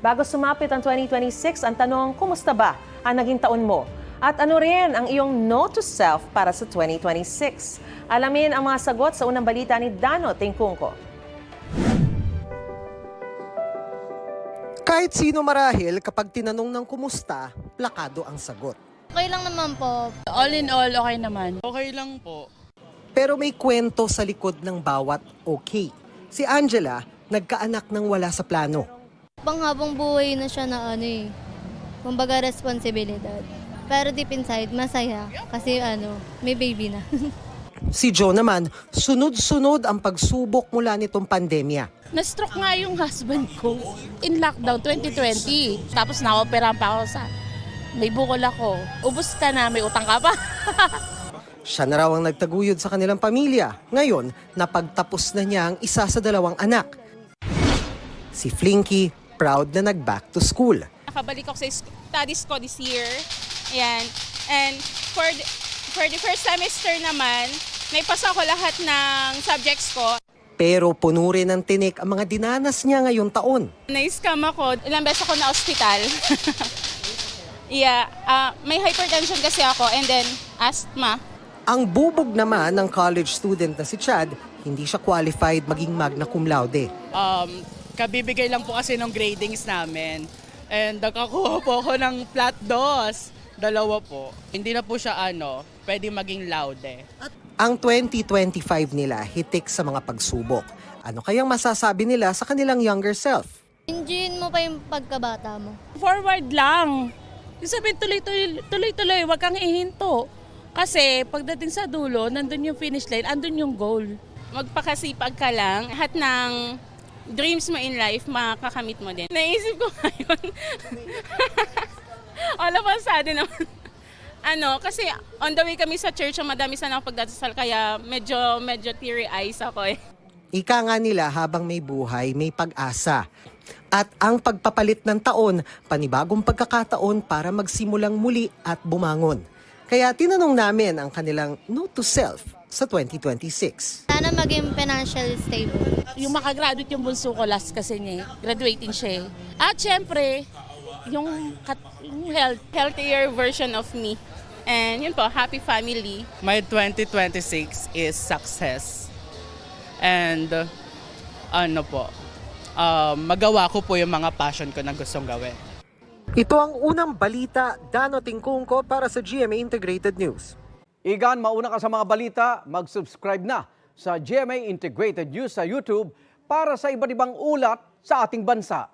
Bago sumapit ang 2026, ang tanong, kumusta ba ang naging taon mo? At ano rin ang iyong note to self para sa 2026? Alamin ang mga sagot sa unang balita ni Dano Tingkungko. Kahit sino marahil, kapag tinanong ng kumusta, plakado ang sagot. Okay lang naman po. All in all, okay naman. Okay lang po. Pero may kwento sa likod ng bawat okay. Si Angela, nagkaanak ng wala sa plano. Panghabang buhay na siya na kumbaga responsibilidad. Pero deep inside, masaya. Kasi may baby na. Si Joe naman, sunod-sunod ang pagsubok mula nitong pandemya. Na-stroke nga yung husband ko in lockdown 2020. Tapos na-operahan pa ako may bukol ako. Ubus ka na, may utang ka pa. Siya na raw ang nagtaguyod sa kanilang pamilya. Ngayon, napagtapos na niya ang isa sa dalawang anak. Si Flinky, proud na nag-back to school. Nakabalik ako sa studies ko this year. Ayan. And for the first semester naman, naipasa ko lahat ng subjects ko. Pero puno rin ng tinik ang mga dinanas niya ngayong taon. Na-scam ako. Ilang beses ako na ospital. Yeah. May hypertension kasi ako and then asthma. Ang bubog naman ng college student na si Chad, hindi siya qualified maging magna cum laude. Kabibigay lang po kasi ng gradings namin. And nakakuha po ako ng flat dos. Dalawa po. Hindi na po siya pwede maging laude. Ang 2025 nila hitik sa mga pagsubok. Ano kayang masasabi nila sa kanilang younger self? Enjoyin mo pa yung pagkabata mo. Forward lang. Yung sabihin, tuloy-tuloy, huwag kang ihinto. Kasi pagdating sa dulo, nandun yung finish line, andun yung goal. Magpakasipag ka lang. Lahat ng dreams mo in life, makakamit mo din. Naisip ko ngayon. All of a sudden naman. Kasi on the way kami sa church, madami sana ako pagdadasal, kaya medyo teary eyes ako eh. Ika nga nila, habang may buhay, may pag-asa. At ang pagpapalit ng taon, panibagong pagkakataon para magsimulang muli at bumangon. Kaya tinanong namin ang kanilang note to self sa 2026. Sana maging financially stable. Yung makagraduate yung bunso ko last kasi niya, graduating siya. At syempre, yung health. Healthier version of me. And yun po, happy family. My 2026 is success. And magawa ko po yung mga passion ko na gustong gawin. Ito ang unang balita, Dano Tingkungko para sa GMA Integrated News. Igan, mauna ka sa mga balita, mag-subscribe na sa GMA Integrated News sa YouTube para sa iba't ibang ulat sa ating bansa.